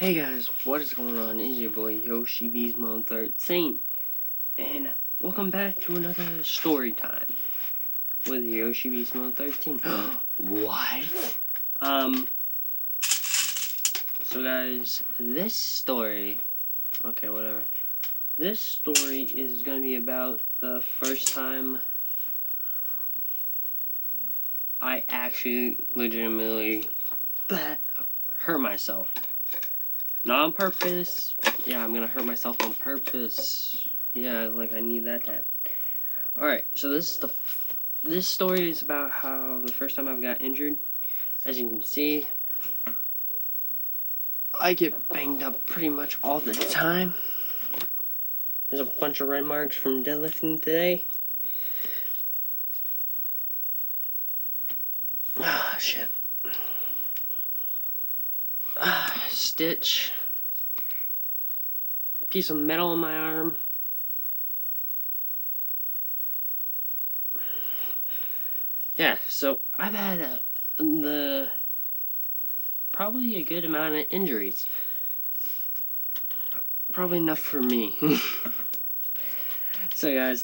Hey guys, what is going on? It's your boy Yoshi Beastmo 13, and welcome back to another story time with Yoshi Beastmo 13. What? So guys, this story, okay, whatever. This story is gonna be about the first time I actually legitimately hurt myself. Not on purpose. Yeah, I'm gonna hurt myself on purpose. Yeah, like I need that to happen. Alright, so this story is about how the first time I got injured. As you can see, I get banged up pretty much all the time. There's a bunch of red marks from deadlifting today. Ah, shit. Stitch. Piece of metal on my arm. Yeah, so I've had probably a good amount of injuries. Probably enough for me. So guys,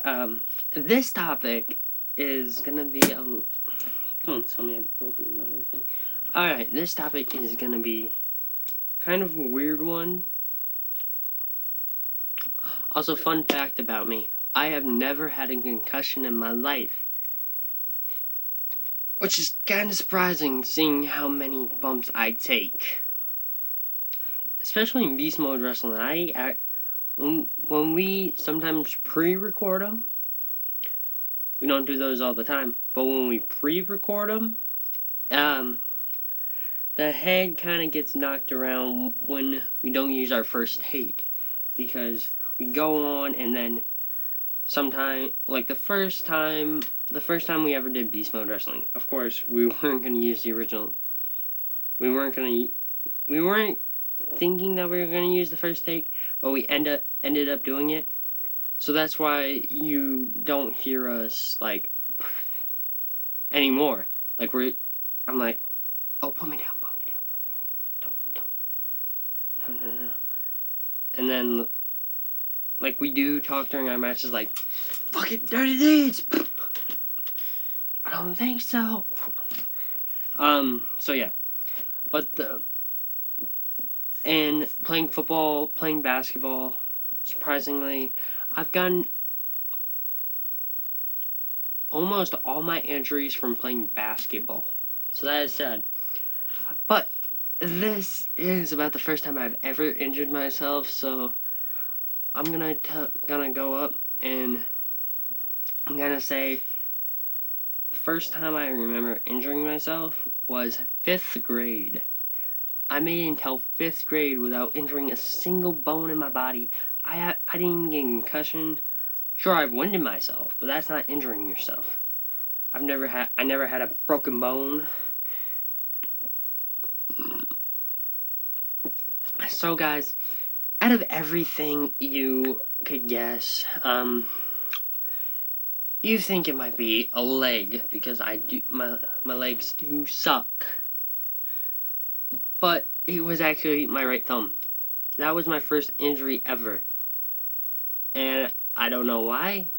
this topic is gonna be don't tell me I broke another thing. Alright, this topic is gonna be kind of a weird one. Also, fun fact about me, I have never had a concussion in my life. Which is kind of surprising, seeing how many bumps I take. Especially in Beast Mode Wrestling. When we sometimes pre-record them, we don't do those all the time, but when we pre-record them, the head kind of gets knocked around when we don't use our first take, because we go on and then sometime, like the first time we ever did Beast Mode Wrestling, of course we weren't going to use the original. We weren't thinking that we were going to use the first take, but we ended up doing it. So that's why you don't hear us like anymore. Like I'm like, oh, put me down. Don't. No. And then, like, we do talk during our matches, like, fuck it, dirty deeds. I don't think so. So yeah, and playing football, playing basketball, surprisingly, I've gotten almost all my injuries from playing basketball. So that is sad. But this is about the first time I've ever injured myself, so I'm gonna go up and I'm gonna say the first time I remember injuring myself was 5th grade. I made it until 5th grade without injuring a single bone in my body. I didn't even get a concussion. Sure, I've winded myself, but that's not injuring yourself. I never had a broken bone. So guys, out of everything you could guess, you think it might be a leg, because my legs do suck. But it was actually my right thumb. That was my first injury ever. And I don't know why.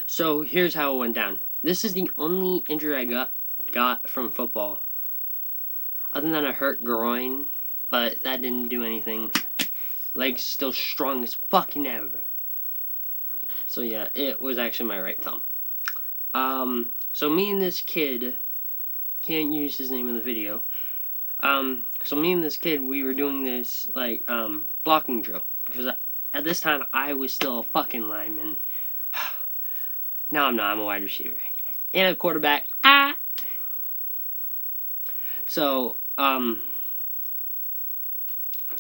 So here's how it went down. This is the only injury I got from football. Other than a hurt groin, but that didn't do anything. Legs still strong as fucking ever. So yeah, it was actually my right thumb. So me and this kid, can't use his name in the video. So me and this kid, we were doing this, like, blocking drill. Because at this time, I was still a fucking lineman. Now I'm not, I'm a wide receiver. And a quarterback. So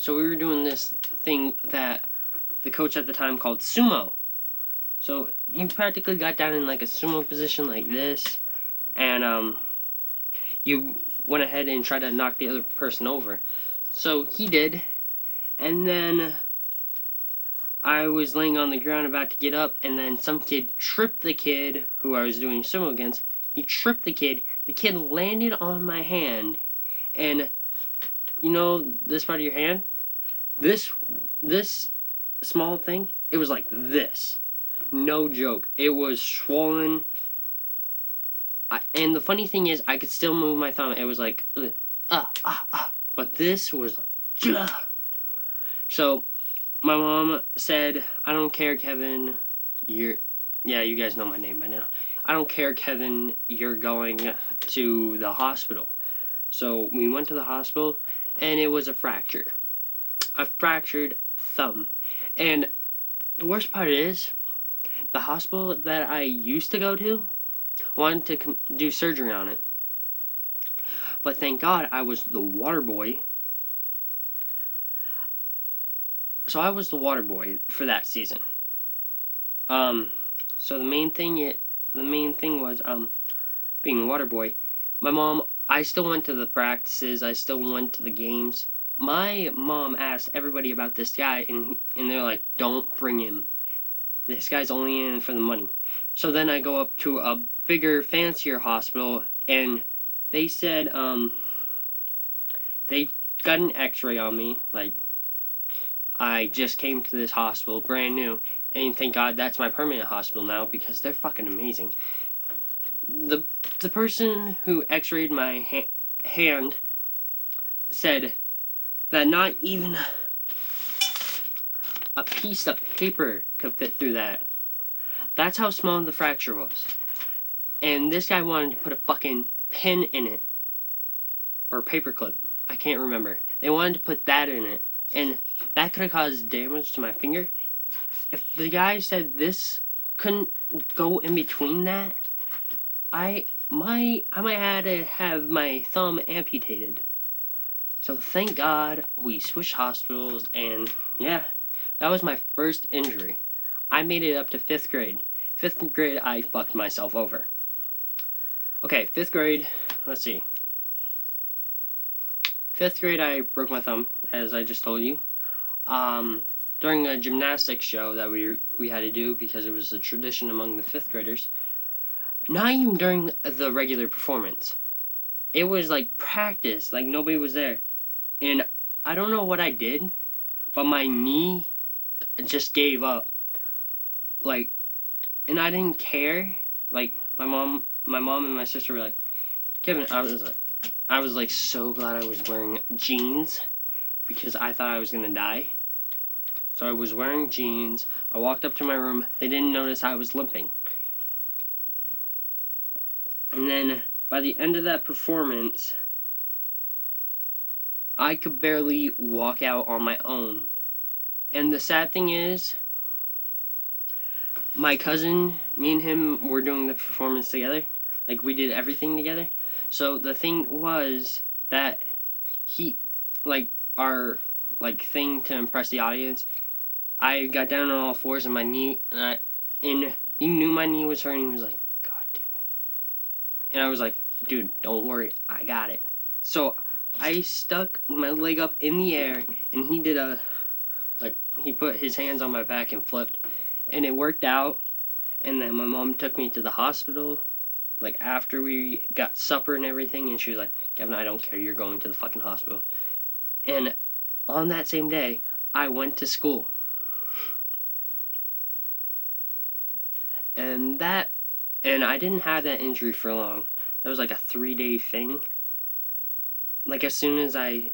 we were doing this thing that the coach at the time called sumo. So you practically got down in like a sumo position like this, and you went ahead and tried to knock the other person over. So he did, and then I was laying on the ground about to get up, and then some kid tripped the kid who I was doing sumo against. He tripped the kid. The kid landed on my hand. And, you know this part of your hand? This small thing, it was like this. No joke. It was swollen. And the funny thing is, I could still move my thumb. It was like, But this was like, ugh. So, my mom said, I don't care, Kevin. You guys know my name by now. I don't care, Kevin. You're going to the hospital. So, we went to the hospital, and it was a fracture. A fractured thumb. And the worst part is, the hospital that I used to go to wanted to do surgery on it. But thank God I was the water boy. So I was the water boy for that season. So the main thing was being a water boy. My mom, I still went to the practices, I still went to the games. My mom asked everybody about this guy, and they're like, don't bring him. This guy's only in for the money. So then I go up to a bigger, fancier hospital, and they said, they got an x-ray on me, like, I just came to this hospital, brand new, and thank God that's my permanent hospital now, because they're fucking amazing. The person who x-rayed my hand said that not even a piece of paper could fit through that. That's how small the fracture was. And this guy wanted to put a fucking pin in it. Or a paperclip. I can't remember. They wanted to put that in it. And that could have caused damage to my finger. If the guy said this couldn't go in between that, I might have to have my thumb amputated. So thank God we switched hospitals, and yeah, that was my first injury. I made it up to 5th grade. 5th grade, I fucked myself over. Okay, 5th grade, let's see. 5th grade, I broke my thumb, as I just told you. During a gymnastics show that we had to do, because it was a tradition among the 5th graders. Not even during the regular performance. It was like practice, like nobody was there. And I don't know what I did, but my knee just gave up. Like, and I didn't care. Like, my mom and my sister were like, Kevin, I was like so glad I was wearing jeans, because I thought I was gonna die. So I was wearing jeans. I walked up to my room. They didn't notice I was limping. And then by the end of that performance, I could barely walk out on my own. And the sad thing is, my cousin, me and him were doing the performance together. Like, we did everything together. So the thing was that he, like, our, like, thing to impress the audience, I got down on all fours and my knee, and he knew my knee was hurting. He was like, God damn it. And I was like, dude, don't worry, I got it. So I stuck my leg up in the air, and he did he put his hands on my back and flipped, and it worked out. And then my mom took me to the hospital, like, after we got supper and everything, and she was like, Kevin, I don't care, you're going to the fucking hospital. And on that same day, I went to school. And I didn't have that injury for long. That was like a 3-day thing. Like, as soon as I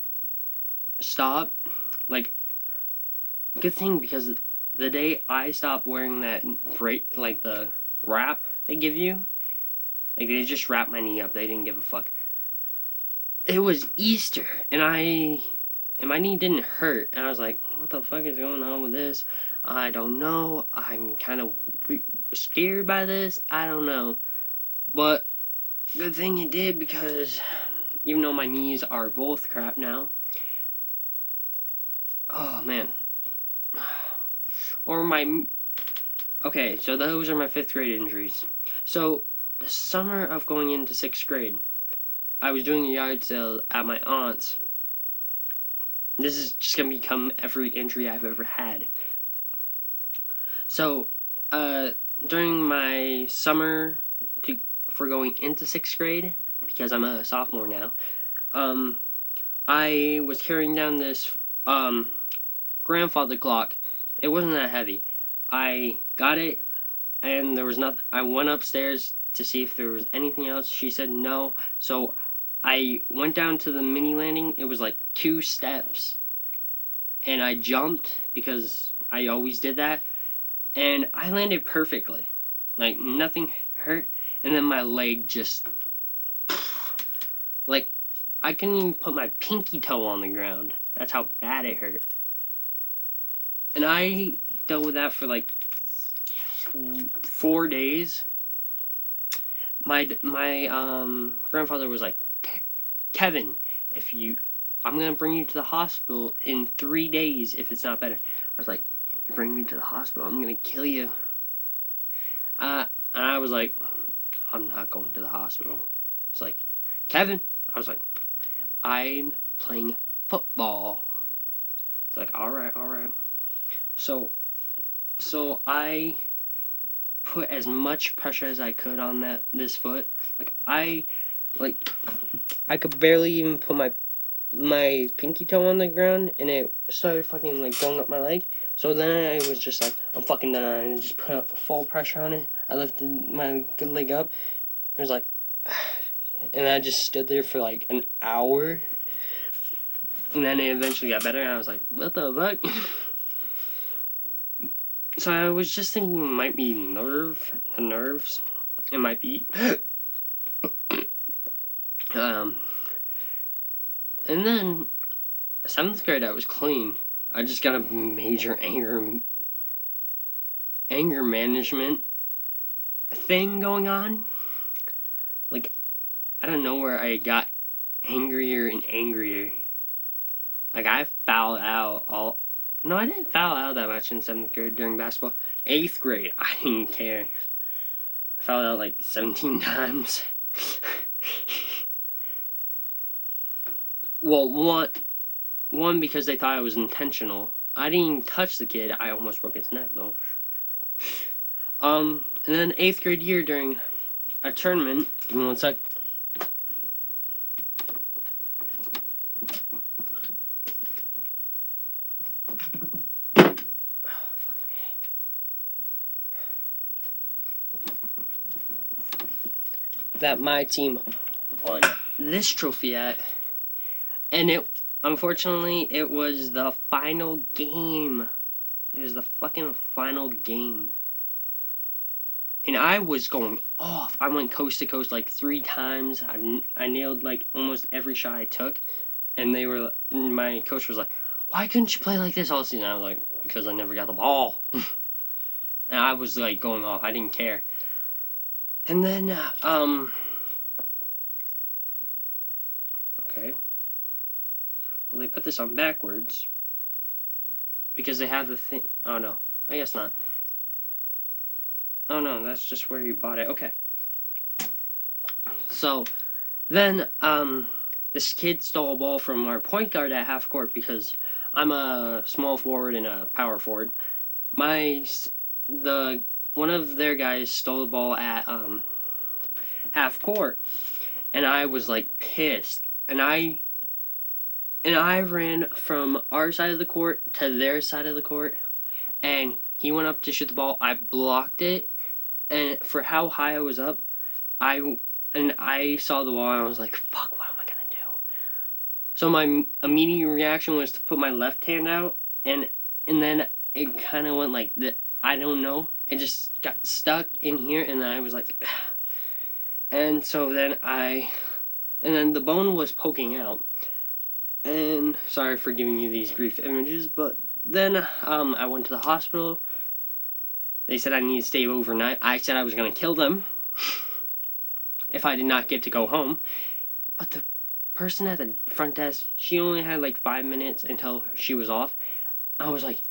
stopped, like, good thing, because the day I stopped wearing that like the wrap they give you, like, they just wrapped my knee up, they didn't give a fuck. It was Easter, and my knee didn't hurt, and I was like, what the fuck is going on with this? I don't know, I'm kind of scared by this, I don't know. But good thing it did, because even though my knees are both crap now, oh man. Okay, so those are my 5th grade injuries. So, the summer of going into 6th grade, I was doing a yard sale at my aunt's. This is just gonna become every injury I've ever had. So, during my summer for going into 6th grade, because I'm a sophomore now, I was carrying down this grandfather clock. It wasn't that heavy. I got it, and there was nothing. I went upstairs to see if there was anything else. She said no, so I went down to the mini landing. It was like 2 steps, and I jumped because I always did that, and I landed perfectly. Like, nothing hurt, and then my leg just, like, I couldn't even put my pinky toe on the ground. That's how bad it hurt. And I dealt with that for like 4 days. My grandfather was like, Kevin, I'm gonna bring you to the hospital in 3 days if it's not better. I was like, you bring me to the hospital, I'm gonna kill you. And I was like, I'm not going to the hospital. It's like, Kevin, I was like, I'm playing football. It's like, all right. So I put as much pressure as I could on this foot. I could barely even put my pinky toe on the ground, and it started fucking like going up my leg. So then I was just like, I'm fucking done, and I just put up full pressure on it. I lifted my good leg up. It was like, and I just stood there for like an hour, and then it eventually got better. And I was like, what the fuck? So I was just thinking it might be the nerves. It might be. And then 7th grade I was clean. I just got a major anger management thing going on. Like, I don't know where I got angrier and angrier. Like, I fouled out No, I didn't foul out that much in 7th grade during basketball. 8th grade, I didn't care. I fouled out like 17 times. Well, one because they thought it was intentional. I didn't even touch the kid. I almost broke his neck though. And then 8th grade year during a tournament. Give me one sec. That my team won this trophy at, and unfortunately it was the final game. It was the fucking final game, and I was going off. I went coast to coast like 3 times. I nailed like almost every shot I took, and my coach was like, "Why couldn't you play like this all season?" I was like, "Because I never got the ball." And I was like going off. I didn't care. And then, okay. Well, they put this on backwards. Because they have the thing. Oh, no. I guess not. Oh, no. That's just where you bought it. Okay. So, then, this kid stole a ball from our point guard at half court because I'm a small forward and a power forward. One of their guys stole the ball at half court, and I was like pissed, and I ran from our side of the court to their side of the court, and he went up to shoot the ball. I blocked it, and for how high I was up, I saw the ball, and I was like, fuck, what am I gonna do? So my immediate reaction was to put my left hand out, and then it kind of went like that. I don't know. It just got stuck in here, and then I was like, and so then the bone was poking out. And sorry for giving you these brief images, but then I went to the hospital. They said I needed to stay overnight. I said I was going to kill them if I did not get to go home. But the person at the front desk, she only had like 5 minutes until she was off. I was like,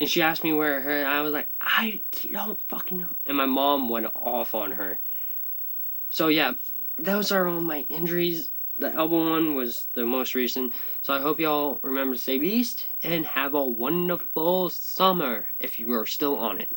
and she asked me where it hurt. I was like, I don't fucking know. And my mom went off on her. So yeah, those are all my injuries. The elbow one was the most recent. So I hope y'all remember to stay beast and have a wonderful summer if you are still on it.